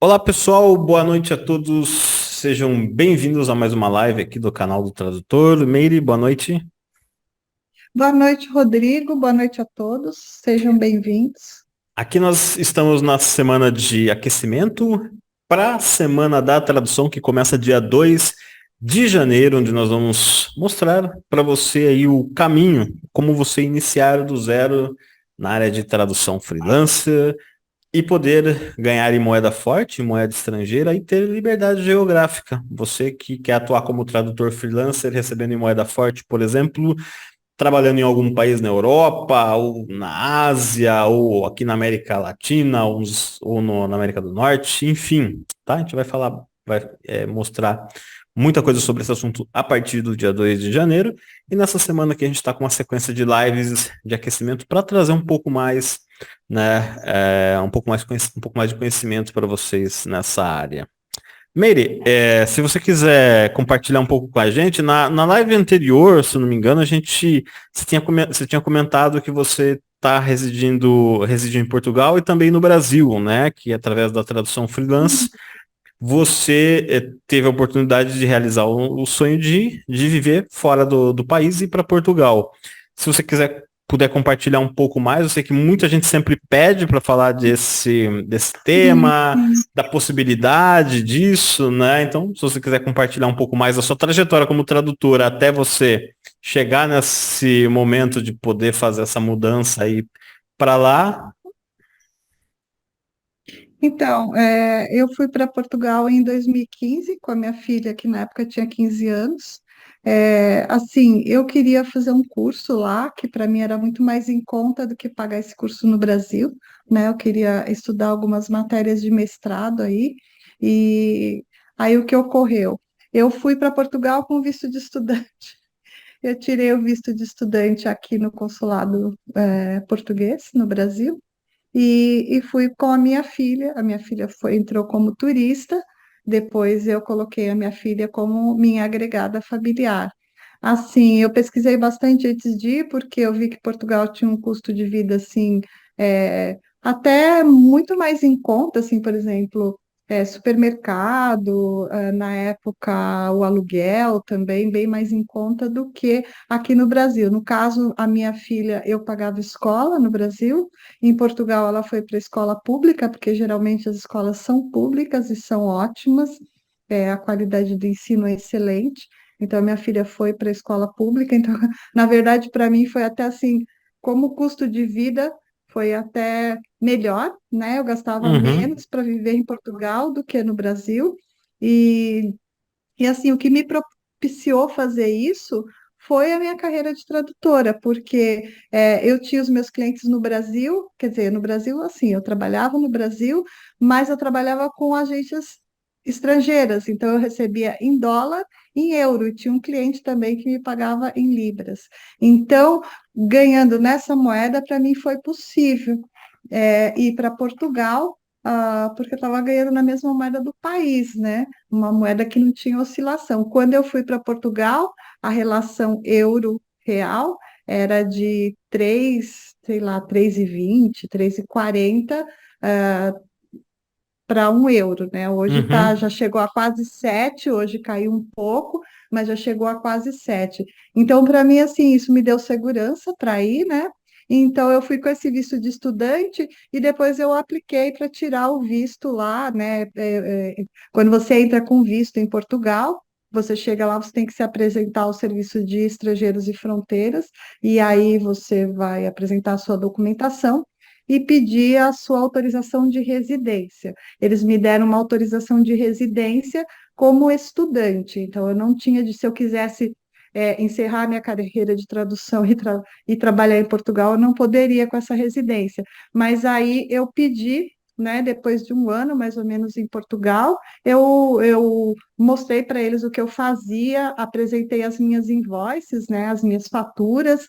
Olá pessoal, boa noite a todos. Sejam bem-vindos a mais uma live aqui do canal do Tradutor. Meire, boa noite. Boa noite, Rodrigo. Boa noite a todos. Sejam bem-vindos. Aqui nós estamos na semana de aquecimento para a semana da tradução que começa dia 2 de janeiro, onde nós vamos mostrar para você aí o caminho, como você iniciar do zero na área de tradução freelancer e poder ganhar em moeda forte, em moeda estrangeira e ter liberdade geográfica. Você que quer atuar como tradutor freelancer, recebendo em moeda forte, por exemplo, trabalhando em algum país na Europa, ou na Ásia, ou aqui na América Latina, na América do Norte, enfim, tá? A gente vai falar, mostrar muita coisa sobre esse assunto a partir do dia 2 de janeiro. E nessa semana aqui a gente está com uma sequência de lives de aquecimento para trazer um pouco mais, né, um pouco mais de conhecimento para vocês nessa área. Meire, se você quiser compartilhar um pouco com a gente, na live anterior, se eu não me engano, você tinha comentado que você está reside em Portugal e também no Brasil, né? Que através da tradução freelance, você teve a oportunidade de realizar o sonho de viver fora do país e ir para Portugal. Se você puder compartilhar um pouco mais, eu sei que muita gente sempre pede para falar desse Sim, tema, sim. da possibilidade disso, né? Então, se você quiser compartilhar um pouco mais da sua trajetória como tradutora até você chegar nesse momento de poder fazer essa mudança aí para lá. Então, eu fui para Portugal em 2015 com a minha filha, que na época tinha 15 anos. Assim, eu queria fazer um curso lá, que para mim era muito mais em conta do que pagar esse curso no Brasil, né? Eu queria estudar algumas matérias de mestrado aí. E aí o que ocorreu? Eu fui para Portugal com visto de estudante. Eu tirei o visto de estudante aqui no consulado, português, no Brasil, e fui com a minha filha. A minha filha entrou como turista, depois eu coloquei a minha filha como minha agregada familiar. Assim, eu pesquisei bastante antes de ir, porque eu vi que Portugal tinha um custo de vida, assim, até muito mais em conta, assim, por exemplo, supermercado, na época o aluguel também bem mais em conta do que aqui no Brasil. No caso, a minha filha, eu pagava escola no Brasil, em Portugal ela foi para a escola pública, porque geralmente as escolas são públicas e são ótimas, a qualidade do ensino é excelente. Então, minha filha foi para a escola pública. Então, na verdade, para mim foi até assim, como custo de vida foi até melhor, né? Eu gastava Uhum. menos para viver em Portugal do que no Brasil. E, e assim, o que me propiciou fazer isso foi a minha carreira de tradutora, porque eu tinha os meus clientes no Brasil, quer dizer, no Brasil, assim, eu trabalhava no Brasil, mas eu trabalhava com agências estrangeiras, então eu recebia em dólar, em euro, e tinha um cliente também que me pagava em libras. Então, ganhando nessa moeda, para mim foi possível ir para Portugal, porque eu estava ganhando na mesma moeda do país, né? Uma moeda que não tinha oscilação. Quando eu fui para Portugal, a relação euro-real era de 3, sei lá, 3,20, 3,40 para um euro, né? Hoje Uhum. já chegou a quase 7, hoje caiu um pouco, mas já chegou a quase 7. Então, para mim, assim, isso me deu segurança para ir, né? Então, eu fui com esse visto de estudante e depois eu apliquei para tirar o visto lá, né? Quando você entra com visto em Portugal, você chega lá, você tem que se apresentar ao Serviço de Estrangeiros e Fronteiras, e aí você vai apresentar a sua documentação e pedir a sua autorização de residência. Eles me deram uma autorização de residência como estudante, então eu não tinha se eu quisesse encerrar minha carreira de tradução e trabalhar em Portugal, eu não poderia com essa residência. Mas aí eu pedi, né, depois de um ano mais ou menos em Portugal, eu mostrei para eles o que eu fazia, apresentei as minhas invoices, né, as minhas faturas,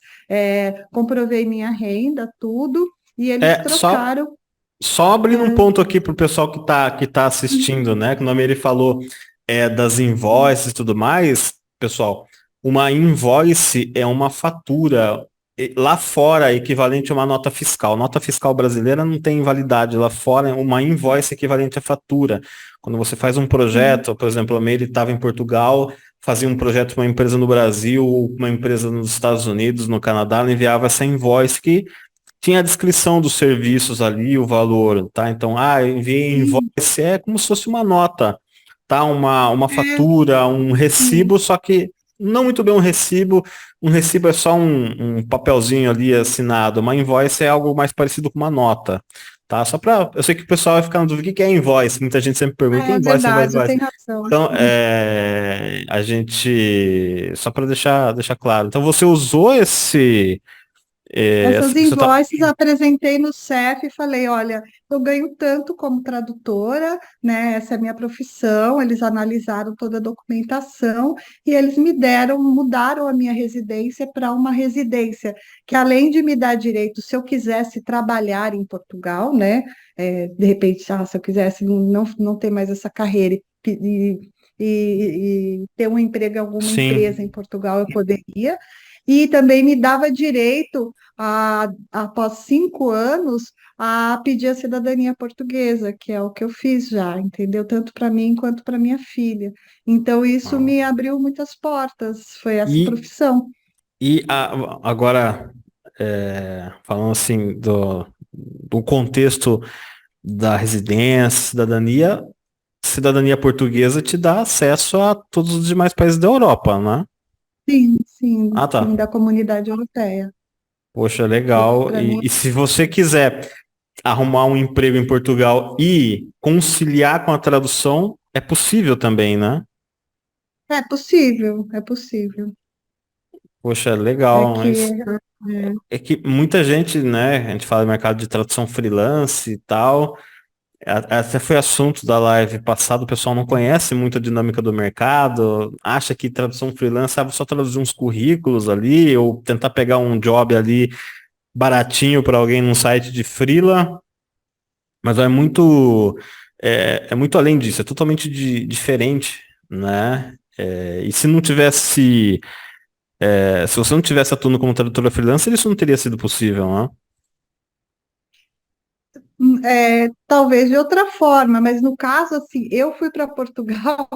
comprovei minha renda, tudo, e eles É, só trocaram. Só abrindo um é, ponto aqui para o pessoal que tá assistindo, né? Que o nome ele falou das invoices e tudo mais, pessoal. Uma invoice é uma fatura. lá fora é equivalente a uma nota fiscal. Nota fiscal brasileira não tem validade. Lá fora é uma invoice equivalente à fatura. Quando você faz um Sim. projeto, por exemplo, a Meire estava em Portugal, fazia um projeto para uma empresa no Brasil, ou uma empresa nos Estados Unidos, no Canadá, ela enviava essa invoice que tinha a descrição dos serviços ali, o valor, tá? Então, eu enviei Sim. invoice, é como se fosse uma nota, tá? Uma É, fatura, um sim. recibo, só que não muito bem um recibo é só um papelzinho ali assinado, uma invoice é algo mais parecido com uma nota, tá? Só para, eu sei que o pessoal vai ficar na dúvida, o que que é invoice? Muita gente sempre pergunta, É invoice, invoice, verdade, invoice. tem razão. Então, a gente, só para deixar claro, então você usou Essas você tá, invoices apresentei no CEF e falei, olha, eu ganho tanto como tradutora, né? Essa é a minha profissão. Eles analisaram toda a documentação e eles mudaram a minha residência para uma residência que, além de me dar direito, se eu quisesse trabalhar em Portugal, né? De repente, se eu quisesse não ter mais essa carreira e ter um emprego em alguma empresa em sim. Portugal, eu poderia. E também me dava direito após 5 anos, a pedir a cidadania portuguesa, que é o que eu fiz já, entendeu? Tanto para mim quanto para minha filha. Então, isso me abriu muitas portas, foi essa E, profissão. agora, falando assim do contexto da residência, cidadania portuguesa te dá acesso a todos os demais países da Europa, né? Sim, sim, Ah, sim, tá. da comunidade europeia. Poxa, legal. Para mim, E se você quiser arrumar um emprego em Portugal e conciliar com a tradução, é possível também, né? é possível, é possível. Poxa, É legal, que mas é que muita gente, né? A gente fala de mercado de tradução freelance e tal. Até foi assunto da live passada, o pessoal não conhece muito a dinâmica do mercado, acha que tradução freelance é só traduzir uns currículos ali, ou tentar pegar um job ali baratinho para alguém num site de freela, mas é muito além disso, é totalmente diferente, né? E se não tivesse, se você não tivesse atuando como tradutora freelancer, isso não teria sido possível, né? talvez de outra forma, mas no caso, assim, eu fui para Portugal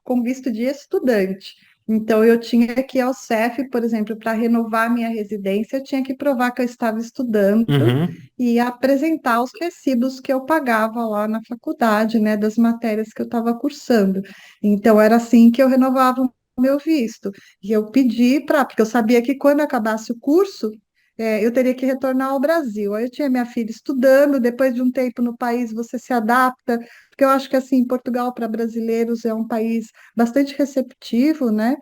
com visto de estudante. Então, eu tinha que ir ao CEF, por exemplo, para renovar minha residência, eu tinha que provar que eu estava estudando Uhum. e apresentar os recibos que eu pagava lá na faculdade, né, das matérias que eu estava cursando. Então, era assim que eu renovava o meu visto. E eu pedi para, porque eu sabia que quando acabasse o curso, eu teria que retornar ao Brasil. Aí eu tinha minha filha estudando, depois de um tempo no país você se adapta, porque eu acho que assim, Portugal para brasileiros é um país bastante receptivo, né?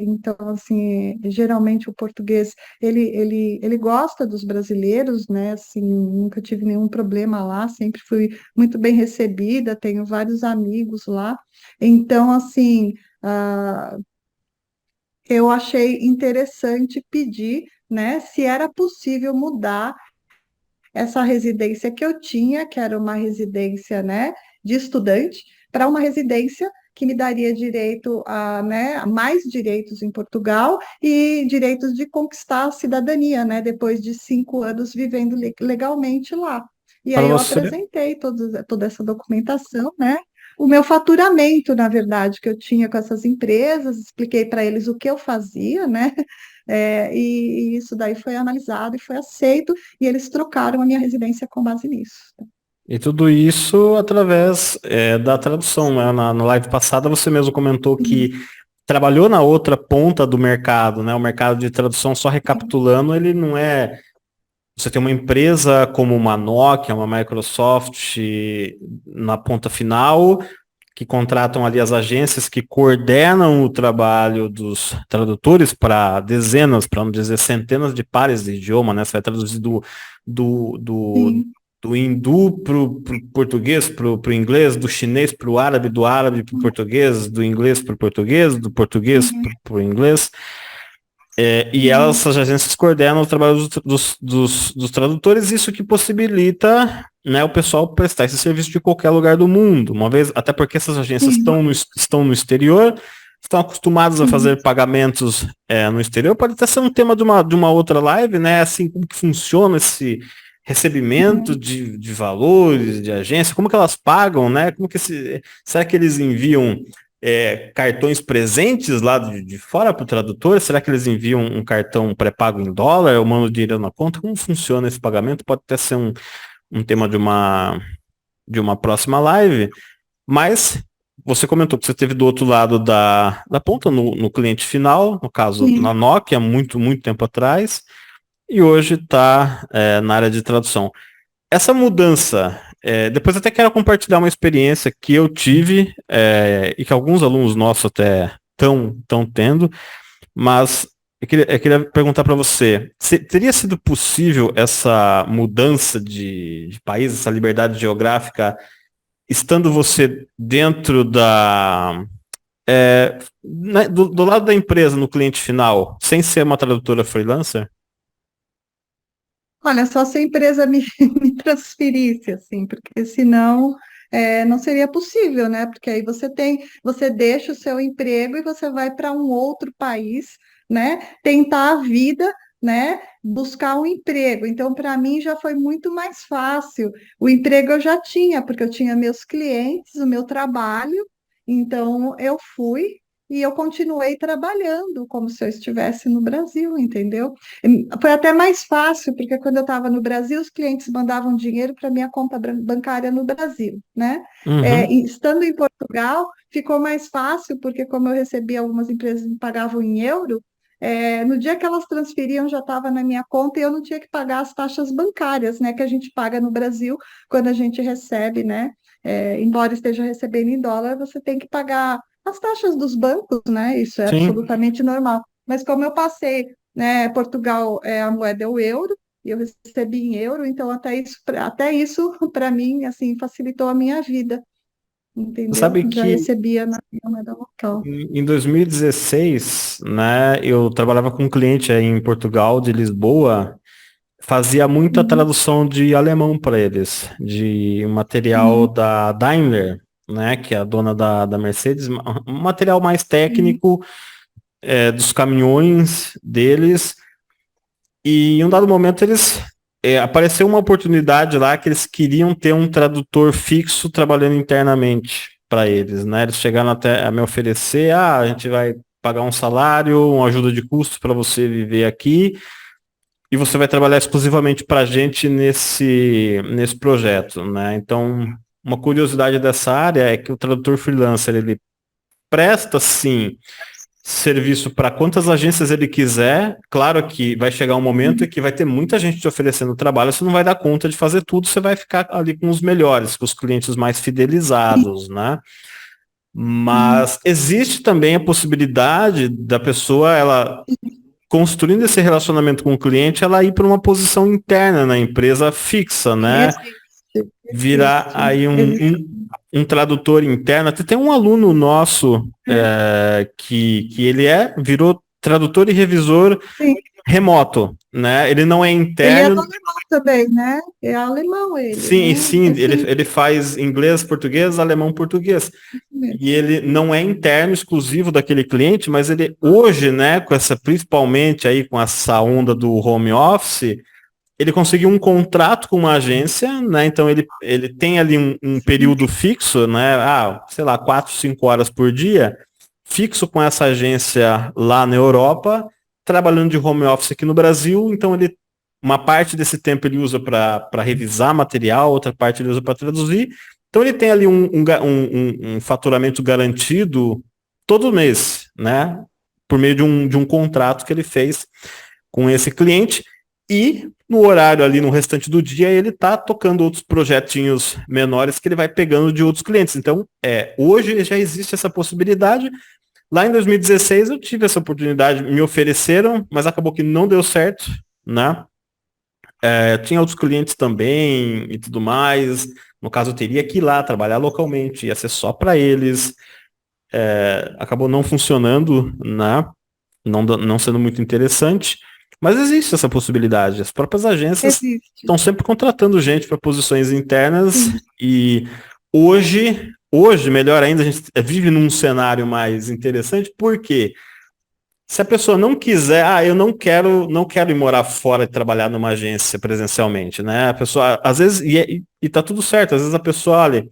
Então, assim, geralmente o português, ele gosta dos brasileiros, né? Assim, nunca tive nenhum problema lá, sempre fui muito bem recebida, tenho vários amigos lá. Então, assim, eu achei interessante pedir, né, se era possível mudar essa residência que eu tinha, que era uma residência, né, de estudante, para uma residência que me daria direito né, a mais direitos em Portugal e direitos de conquistar a cidadania, né, depois de 5 anos vivendo legalmente lá. E Para aí eu você, apresentei toda essa documentação, né? O meu faturamento, na verdade, que eu tinha com essas empresas, expliquei para eles o que eu fazia, né? E isso daí foi analisado e foi aceito, e eles trocaram a minha residência com base nisso. e tudo isso através da tradução, né? Na live passada você mesmo comentou que Sim, trabalhou na outra ponta do mercado, né? O mercado de tradução, só sim, recapitulando, ele não é. Você tem uma empresa como uma Nokia, uma Microsoft na ponta final, que contratam ali as agências que coordenam o trabalho dos tradutores para dezenas, para não dizer centenas de pares de idioma, né? Você vai traduzir do, do, sim, do hindu para o português, para o inglês, do chinês para o árabe, do árabe para o português, do inglês para o português, do português uhum, para o inglês. E elas, sim, essas agências coordenam o trabalho dos tradutores, isso que possibilita, né, o pessoal prestar esse serviço de qualquer lugar do mundo. Uma vez, até porque essas agências sim, estão no exterior, estão acostumados a Uhum. fazer pagamentos no exterior. Pode até ser um tema de uma outra live, né? Assim, como que funciona esse recebimento Uhum. de valores, de agência, como que elas pagam, né? Será que eles enviam cartões presentes lá de fora para o tradutor? Será que eles enviam um cartão pré-pago em dólar? Eu mando dinheiro na conta? Como funciona esse pagamento? Pode até ser um tema de uma próxima live, mas você comentou que você esteve do outro lado da ponta, no cliente final, no caso na Sim. Nokia, muito, muito tempo atrás, e hoje está na área de tradução. Essa mudança, depois até quero compartilhar uma experiência que eu tive e que alguns alunos nossos até estão tendo, mas eu queria perguntar para você, teria sido possível essa mudança de país, essa liberdade geográfica, estando você dentro do lado da empresa, no cliente final, sem ser uma tradutora freelancer? Olha, só se a empresa me, me transferisse, assim, porque senão não seria possível, né? Porque aí você deixa o seu emprego e você vai para um outro país, né? Tentar a vida, né? Buscar um emprego. Então, para mim já foi muito mais fácil. O emprego eu já tinha, porque eu tinha meus clientes, o meu trabalho. Então, eu fui e eu continuei trabalhando como se eu estivesse no Brasil, entendeu? Foi até mais fácil, porque quando eu estava no Brasil, os clientes mandavam dinheiro para minha conta bancária no Brasil, né? Uhum. E estando em Portugal, ficou mais fácil, porque como eu recebia, algumas empresas me pagavam em euro, no dia que elas transferiam já estava na minha conta e eu não tinha que pagar as taxas bancárias, né? Que a gente paga no Brasil quando a gente recebe, né? Embora esteja recebendo em dólar, você tem que pagar as taxas dos bancos, né? Isso é Sim. absolutamente normal. Mas como eu passei, né? Portugal, a moeda é o euro, e eu recebi em euro, então até isso para mim, assim, facilitou a minha vida, Você entendeu? sabe Já que recebia na minha moeda local. em 2016, né, eu trabalhava com um cliente aí em Portugal, de Lisboa, fazia muita Uhum, tradução de alemão para eles, de um material uhum, da Daimler, né, que é a dona da Mercedes, um material mais uhum. técnico, dos caminhões deles. E em um dado momento apareceu uma oportunidade lá que eles queriam ter um tradutor fixo trabalhando internamente para eles, né? Eles chegaram até a me oferecer, a gente vai pagar um salário, uma ajuda de custo para você viver aqui e você vai trabalhar exclusivamente para a gente nesse projeto, né? Então, uma curiosidade dessa área é que o tradutor freelancer, ele presta sim serviço para quantas agências ele quiser. Claro que vai chegar um momento em que vai ter muita gente te oferecendo trabalho, você não vai dar conta de fazer tudo, você vai ficar ali com os melhores, com os clientes mais Sim, fidelizados, né? sim. Mas existe também a possibilidade da pessoa, ela construindo esse relacionamento com o cliente, ela ir para uma posição interna na empresa fixa, né? Virar aí Existe. um tradutor interno. Até tem um aluno nosso que ele virou tradutor e revisor Sim. remoto, né? Ele não é Ele é do interno. alemão também, né? É alemão ele, Sim, né? sim, É ele, sim, ele faz inglês, português, alemão, português. isso mesmo. E ele não é interno exclusivo daquele cliente, mas ele hoje, né, principalmente aí com essa onda do home office, ele conseguiu um contrato com uma agência, né? Então ele tem ali um Sim. período fixo, né? Sei lá, 4, 5 horas por dia, fixo com essa agência lá na Europa, trabalhando de home office aqui no Brasil. Então uma parte desse tempo ele usa para revisar material, outra parte ele usa para traduzir. Então ele tem ali um faturamento garantido todo mês, né? Por meio de um contrato que ele fez com esse cliente. E no horário ali, no restante do dia, ele está tocando outros projetinhos menores que ele vai pegando de outros clientes. Então, hoje já existe essa possibilidade. Lá em 2016 eu tive essa oportunidade, me ofereceram, mas acabou que não deu certo, né? Tinha outros clientes também e tudo mais. No caso, eu teria que ir lá trabalhar localmente, ia ser só para eles. Acabou não funcionando, né? Não sendo muito interessante, mas existe essa possibilidade. As próprias agências Existe. estão sempre contratando gente para posições internas Sim. e Hoje, melhor ainda, a gente vive num cenário mais interessante, porque se a pessoa não quiser, eu não quero ir morar fora e trabalhar numa agência presencialmente, né? A pessoa, às vezes, e tá tudo certo, às vezes a pessoa, olha,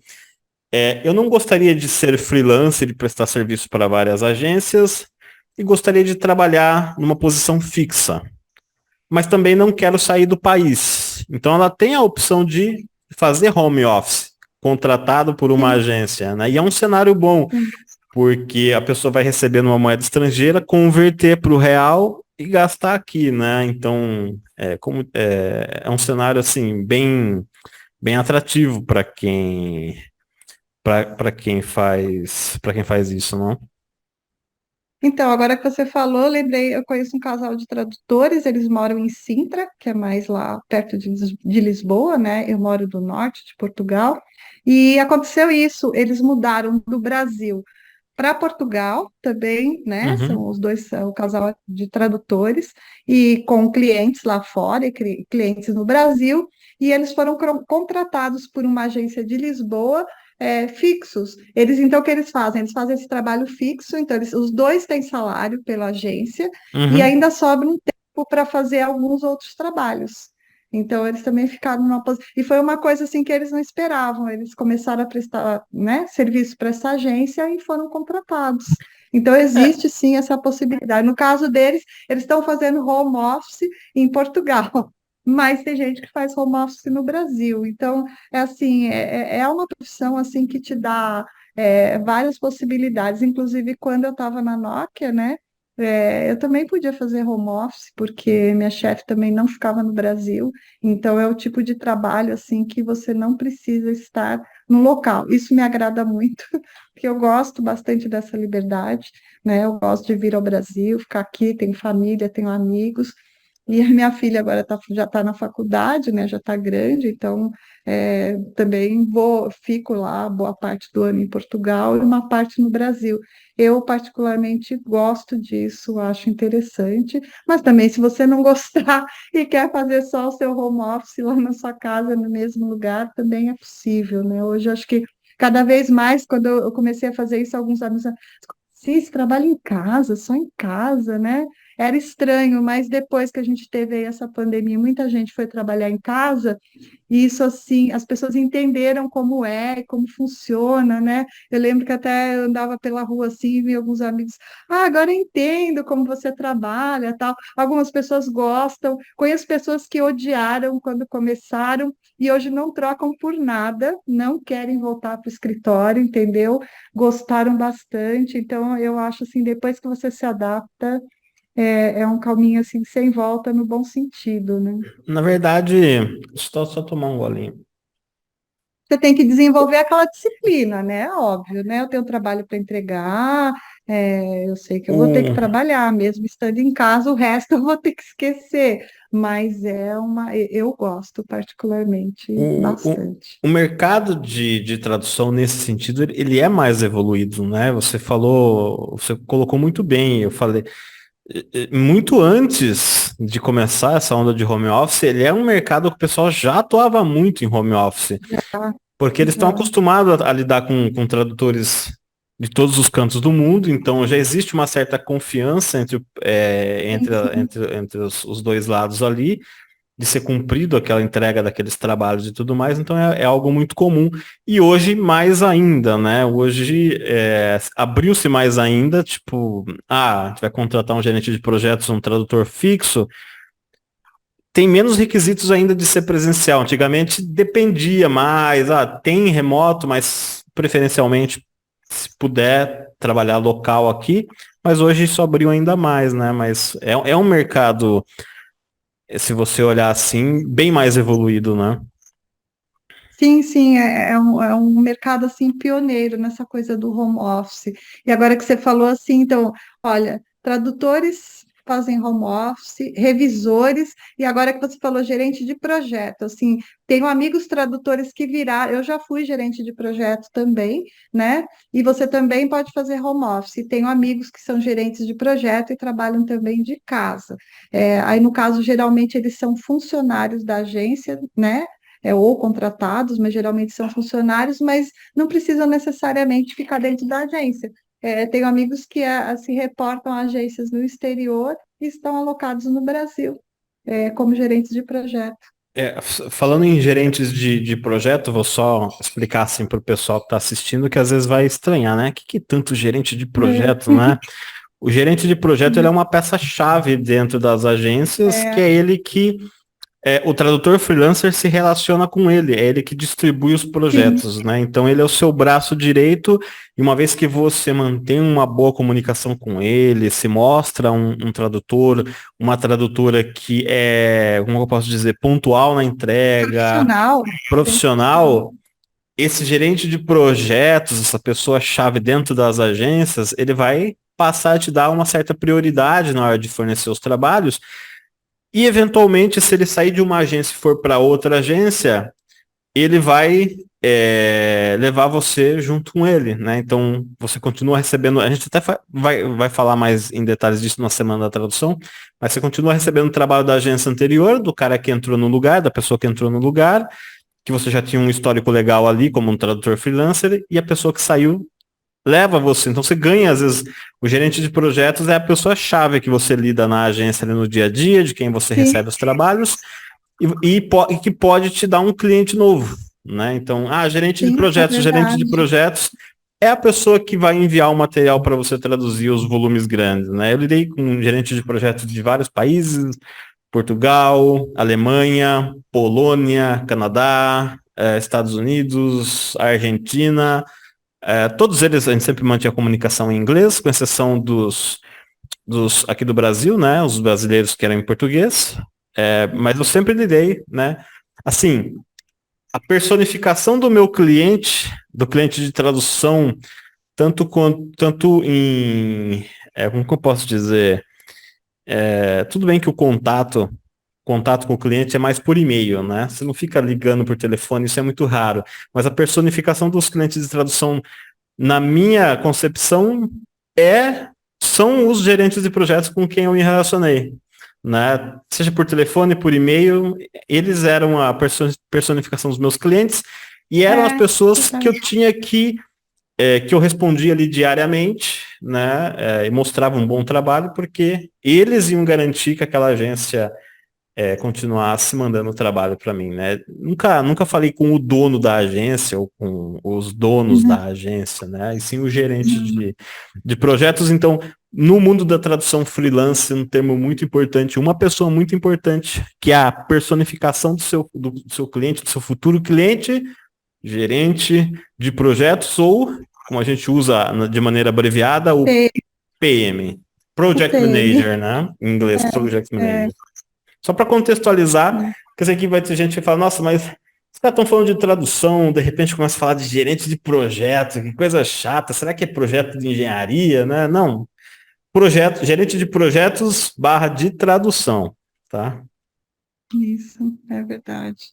eu não gostaria de ser freelancer e prestar serviço para várias agências e gostaria de trabalhar numa posição fixa, mas também não quero sair do país. Então ela tem a opção de fazer home office, contratado por uma Sim, agência, né? E é um cenário bom, sim. porque a pessoa vai receber numa moeda estrangeira, converter para o real e gastar aqui, né? Então é um cenário assim bem atrativo para quem faz isso, não? Então, agora que você falou, eu lembrei, eu conheço um casal de tradutores, eles moram em Sintra, que é mais lá perto de Lisboa, né? Eu moro do norte de Portugal, e aconteceu isso, eles mudaram do Brasil para Portugal também, né? São Uhum, os dois, são o casal de tradutores, e com clientes lá fora e clientes no Brasil, e eles foram contratados por uma agência de Lisboa, fixos. Então, o que eles fazem? Eles fazem esse trabalho fixo, então os dois têm salário pela agência, e uhum. ainda sobra um tempo para fazer alguns outros trabalhos. Então, eles também ficaram numa posição. E foi uma coisa assim que eles não esperavam. Eles começaram a prestar, né, serviço para essa agência e foram contratados. Então, É, existe sim essa possibilidade. No caso deles, eles estão fazendo home office em Portugal, mas tem gente que faz home office no Brasil. Então, é assim, é uma profissão assim que te dá várias possibilidades. Inclusive, quando eu estava na Nokia, né? Eu também podia fazer home office, porque minha chefe também não ficava no Brasil, então é o tipo de trabalho assim que você não precisa estar no local. Isso me agrada muito, porque eu gosto bastante dessa liberdade, né? Eu gosto de vir ao Brasil, ficar aqui, tenho família, tenho amigos, e a minha filha agora já está na faculdade, né? Já está grande, então também fico lá boa parte do ano em Portugal e uma parte no Brasil. Eu particularmente gosto disso, acho interessante, mas também se você não gostar e quer fazer só o seu home office lá na sua casa, no mesmo lugar, também é possível, né? Hoje eu acho que cada vez mais, quando eu comecei a fazer isso, alguns amigos sim, você trabalha em casa, só em casa, né? Era estranho, mas depois que a gente teve aí essa pandemia, muita gente foi trabalhar em casa, e isso assim, as pessoas entenderam como é, como funciona, né? Eu lembro que até eu andava pela rua assim, e vi alguns amigos, agora eu entendo como você trabalha, tal. Algumas pessoas gostam, conheço pessoas que odiaram quando começaram e hoje não trocam por nada, não querem voltar para o escritório, entendeu? Gostaram bastante, então eu acho assim, depois que você se adapta, é um caminho assim sem volta no bom sentido, né? Na verdade, só tomar um golinho. Você tem que desenvolver aquela disciplina, né? Óbvio, né? Eu tenho trabalho para entregar, eu sei que eu vou ter que O, trabalhar, mesmo estando em casa, o resto eu vou ter que esquecer. Mas eu gosto particularmente o, o, bastante. o mercado de tradução nesse sentido, ele é mais evoluído, né? Você colocou muito bem, eu falei, muito antes de começar essa onda de home office, ele é um mercado que o pessoal já atuava muito em home office. Já, Porque eles estão já. acostumados a lidar com tradutores de todos os cantos do mundo, então já existe uma certa confiança entre, Sim, entre, sim. entre os dois lados ali, de ser cumprido aquela entrega daqueles trabalhos e tudo mais, então é algo muito comum. E hoje mais ainda, né? Hoje abriu-se mais ainda, tipo, a gente vai contratar um gerente de projetos, um tradutor fixo, tem menos requisitos ainda de ser presencial. Antigamente dependia mais, tem remoto, mas preferencialmente, se puder, trabalhar local aqui. Mas hoje isso abriu ainda mais, né? Mas é um mercado, se você olhar assim, bem mais evoluído, né? Sim, sim, é um mercado assim pioneiro nessa coisa do home office. E agora que você falou assim, então, olha, tradutores fazem home office, revisores, e agora que você falou gerente de projeto, assim, tenho amigos tradutores que viraram, eu já fui gerente de projeto também, né? E você também pode fazer home office. Tenho amigos que são gerentes de projeto e trabalham também de casa. Aí, no caso, geralmente eles são funcionários da agência, né? ou contratados, mas geralmente são funcionários, mas não precisam necessariamente ficar dentro da agência. Tenho amigos que se reportam a agências no exterior e estão alocados no Brasil, como gerentes de projeto. Falando em gerentes de projeto, vou só explicar assim para o pessoal que está assistindo, que às vezes vai estranhar, né? Que tanto gerente de projeto, né? O gerente de projeto ele é uma peça-chave dentro das agências, que É, é ele que o tradutor freelancer se relaciona com ele, é ele que distribui os sim, projetos, né? Então ele é o seu braço direito, e uma vez que você mantém uma boa comunicação com ele, se mostra um tradutor, uma tradutora que é, como eu posso dizer, pontual na entrega, profissional, bem profissional. profissional, esse gerente de projetos, essa pessoa-chave dentro das agências, ele vai passar a te dar uma certa prioridade na hora de fornecer os trabalhos, e eventualmente, se ele sair de uma agência e for para outra agência, ele vai levar você junto com ele, né? Então, você continua recebendo, a gente até vai falar mais em detalhes disso na semana da tradução, mas você continua recebendo o trabalho da agência anterior, do cara que entrou no lugar, da pessoa que entrou no lugar, que você já tinha um histórico legal ali, como um tradutor freelancer, e a pessoa que saiu leva você. Então você ganha, às vezes, o gerente de projetos é a pessoa-chave que você lida na agência ali no dia a dia, de quem você Sim, recebe os trabalhos, e que pode te dar um cliente novo, né? Então, sim, é gerente de verdade. projetos é a pessoa que vai enviar o material para você traduzir os volumes grandes, né? Eu lidei com um gerente de projetos de vários países, Portugal, Alemanha, Polônia, Canadá, Estados Unidos, Argentina, todos eles a gente sempre mantinha a comunicação em inglês, com exceção dos aqui do Brasil, né? Os brasileiros que eram em português. Mas eu sempre lidei, né? Assim, a personificação do meu cliente, do cliente de tradução, tanto em, como que eu posso dizer? Tudo bem que contato com o cliente é mais por e-mail, né? Você não fica ligando por telefone, isso é muito raro. Mas a personificação dos clientes de tradução na minha concepção, são os gerentes de projetos com quem eu me relacionei. Né? Seja por telefone, por e-mail, eles eram a personificação dos meus clientes e eram as É, pessoas que eu verdade. tinha que eu respondia ali diariamente, né? E mostrava um bom trabalho, porque eles iam garantir que aquela agência continuasse mandando trabalho para mim, né? Nunca falei com o dono da agência ou com os donos Uhum. da agência, né? E sim o gerente de projetos. Então, no mundo da tradução freelance, um termo muito importante, uma pessoa muito importante, que é a personificação do seu cliente, do seu futuro cliente, gerente de projetos ou, como a gente usa de maneira abreviada, o Tem PM. o Project PM. Manager, né? Em inglês, Project É, Manager. Só para contextualizar, é. porque isso aqui vai ter gente que fala, nossa, mas os caras estão falando de tradução, de repente começa a falar de gerente de projeto, que coisa chata, será que é projeto de engenharia, né? Não, gerente de projetos barra de tradução, tá? Isso, é verdade.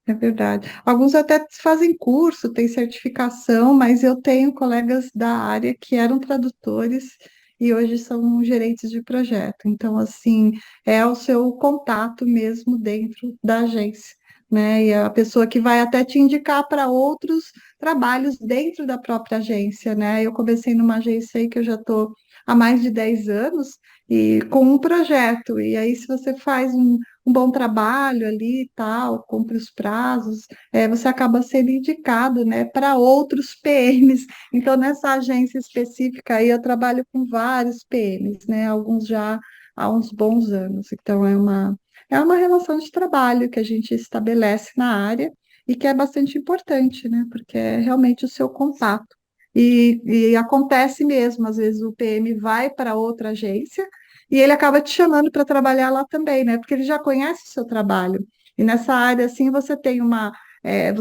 É verdade. Alguns até fazem curso, têm certificação, mas eu tenho colegas da área que eram tradutores e hoje são gerentes de projeto. Então, assim, é o seu contato mesmo dentro da agência, né? E a pessoa que vai até te indicar para outros trabalhos dentro da própria agência, né? Eu comecei numa agência aí que eu já estou há mais de 10 anos e com um projeto. E aí, se você faz um bom trabalho ali e tal, cumpre os prazos, você acaba sendo indicado, né, para outros PMs. Então, nessa agência específica aí, eu trabalho com vários PMs, né, alguns já há uns bons anos. Então, é uma relação de trabalho que a gente estabelece na área e que é bastante importante, né, porque é realmente o seu contato. E acontece mesmo, às vezes o PM vai para outra agência e ele acaba te chamando para trabalhar lá também, né? Porque ele já conhece o seu trabalho. E nessa área, assim, você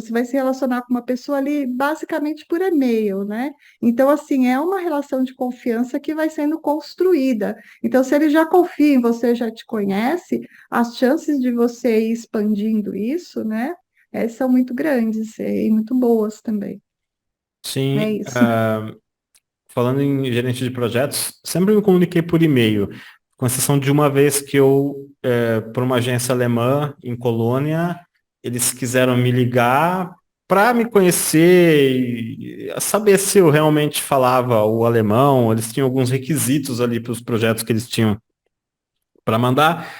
vai se relacionar com uma pessoa ali basicamente por e-mail, né? Então, assim, é uma relação de confiança que vai sendo construída. Então, se ele já confia em você, já te conhece, as chances de você ir expandindo isso, né? São muito grandes e muito boas também. É Sim, isso. falando em gerente de projetos, sempre me comuniquei por e-mail, com exceção de uma vez que eu, por uma agência alemã em Colônia, eles quiseram me ligar para me conhecer e saber se eu realmente falava o alemão. Eles tinham alguns requisitos ali para os projetos que eles tinham para mandar.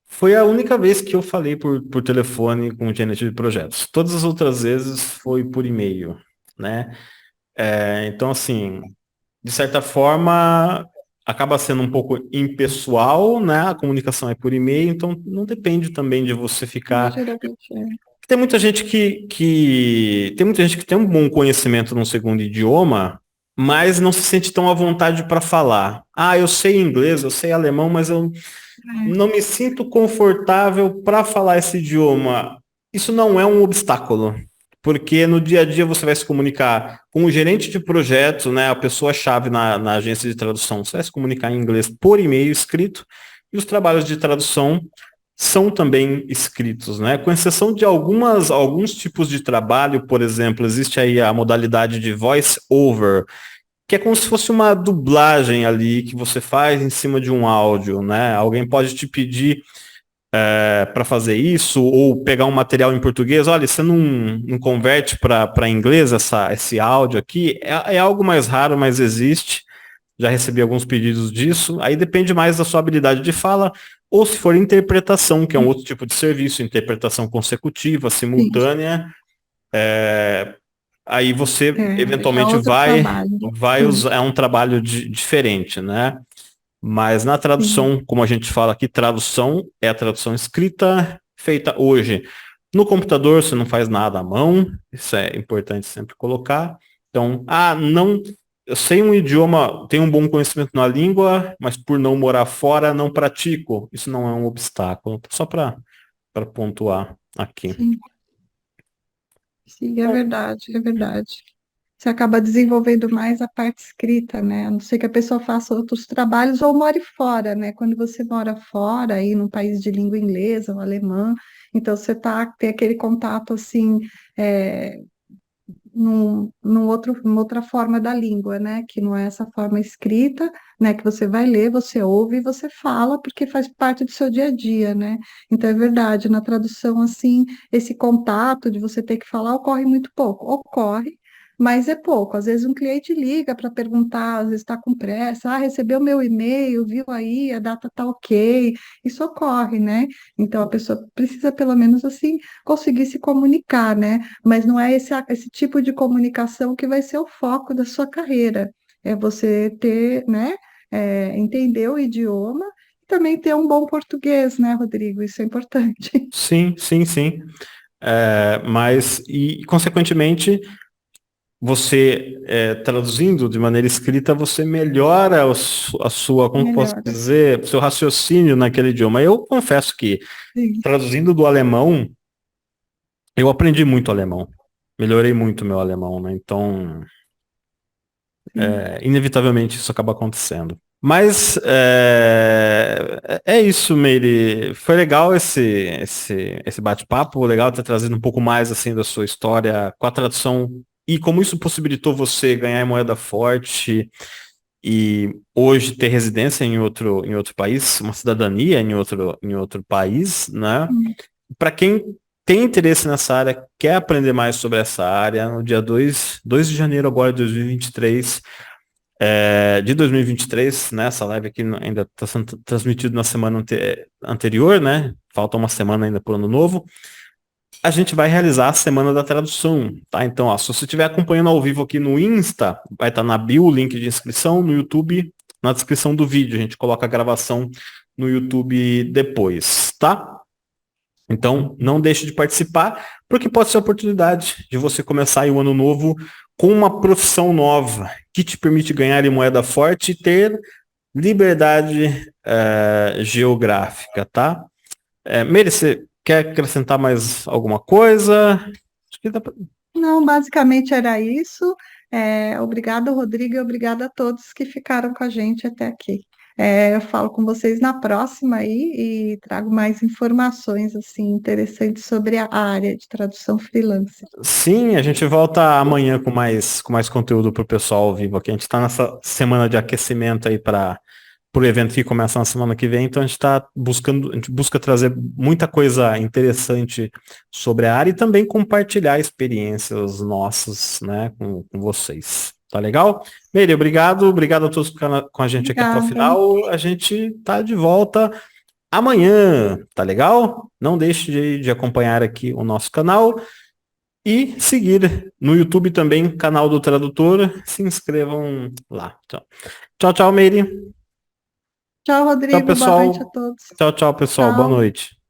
Foi a única vez que eu falei por telefone com o gerente de projetos. Todas as outras vezes foi por e-mail, né? Então, assim, de certa forma, acaba sendo um pouco impessoal, né? A comunicação é por e-mail, então não depende também de você ficar. Geralmente é. Tem muita gente tem muita gente que tem um bom conhecimento num segundo idioma, mas não se sente tão à vontade para falar. Ah, eu sei inglês, eu sei alemão, mas eu não me sinto confortável para falar esse idioma. Isso não é um obstáculo, porque no dia a dia você vai se comunicar com o gerente de projeto, né, a pessoa-chave na agência de tradução. Você vai se comunicar em inglês por e-mail escrito, e os trabalhos de tradução são também escritos, né? Com exceção de alguns tipos de trabalho, por exemplo, existe aí a modalidade de voice over, que é como se fosse uma dublagem ali que você faz em cima de um áudio, né? Alguém pode te pedir para fazer isso, ou pegar um material em português, olha, você não converte para inglês esse áudio aqui, é algo mais raro, mas existe. Já recebi alguns pedidos disso. Aí depende mais da sua habilidade de fala, ou se for interpretação, que é um outro tipo de serviço, interpretação consecutiva, Sim, simultânea. Aí você já é eventualmente outro trabalho. vai Sim, usar, é um trabalho diferente, né? Mas na sim, tradução, como a gente fala aqui, tradução é a tradução escrita feita hoje. No computador você não faz nada à mão, isso é importante sempre colocar. Então, não, eu sei um idioma, tenho um bom conhecimento na língua, mas por não morar fora, não pratico. Isso não é um obstáculo, só para pontuar aqui. sim, sim, é verdade, é verdade. Você acaba desenvolvendo mais a parte escrita, né? A não ser que a pessoa faça outros trabalhos ou more fora, né? Quando você mora fora, aí num país de língua inglesa ou alemã, então você tem aquele contato assim, é, numa outra forma da língua, né? Que não é essa forma escrita, né? Que você vai ler, você ouve e você fala, porque faz parte do seu dia a dia, né? Então é verdade, na tradução, assim, esse contato de você ter que falar ocorre muito pouco. Ocorre, mas é pouco. Às vezes um cliente liga para perguntar, às vezes está com pressa, recebeu meu e-mail, viu aí, a data tá ok. Isso ocorre, né? Então a pessoa precisa pelo menos assim conseguir se comunicar, né? Mas não é esse tipo de comunicação que vai ser o foco da sua carreira. É você ter, né, entender o idioma e também ter um bom português, né, Rodrigo? Isso é importante. Sim, sim, sim. Mas, e consequentemente, você traduzindo de maneira escrita, você melhora a sua, como que eu posso Melhora. dizer, o seu raciocínio naquele idioma. Eu confesso que Sim, traduzindo do alemão, eu aprendi muito alemão. Melhorei muito meu alemão, né? Então, sim. inevitavelmente isso acaba acontecendo. Mas é isso, Meire. Foi legal esse bate-papo, legal ter trazido um pouco mais assim da sua história com a tradução e como isso possibilitou você ganhar em moeda forte e hoje ter residência em outro país, uma cidadania em outro país, né? Hum. Para quem tem interesse nessa área, quer aprender mais sobre essa área, no dia 2 de janeiro agora de 2023, de 2023, né? Essa live aqui ainda está sendo transmitida na semana anterior, né? Falta uma semana ainda para o ano novo. A gente vai realizar a semana da tradução, tá? Então, ó, se você estiver acompanhando ao vivo aqui no Insta, vai estar na bio o link de inscrição, no YouTube, na descrição do vídeo. A gente coloca a gravação no YouTube depois, tá? Então, não deixe de participar, porque pode ser a oportunidade de você começar aí o ano novo com uma profissão nova, que te permite ganhar em moeda forte e ter liberdade geográfica, tá? Meire, você quer acrescentar mais alguma coisa? Acho que dá pra... Não, basicamente era isso. Obrigada, Rodrigo, e obrigada a todos que ficaram com a gente até aqui. Eu falo com vocês na próxima aí e trago mais informações assim interessantes sobre a área de tradução freelance. Sim, a gente volta amanhã com mais conteúdo para o pessoal ao vivo aqui. A gente está nessa semana de aquecimento aí pro evento que começa na semana que vem, então a gente busca trazer muita coisa interessante sobre a área e também compartilhar experiências nossas, né, com vocês. Tá legal? Meire, obrigado a todos que ficaram com a gente aqui até o Obrigada. final. A gente tá de volta amanhã, tá legal? Não deixe de acompanhar aqui o nosso canal e seguir no YouTube também, canal do Tradutor. Se inscrevam lá. Tchau, tchau, Meire. Tchau, Tchau, Rodrigo. Boa noite a pessoal. todos. Tchau, pessoal. Boa Tchau. noite.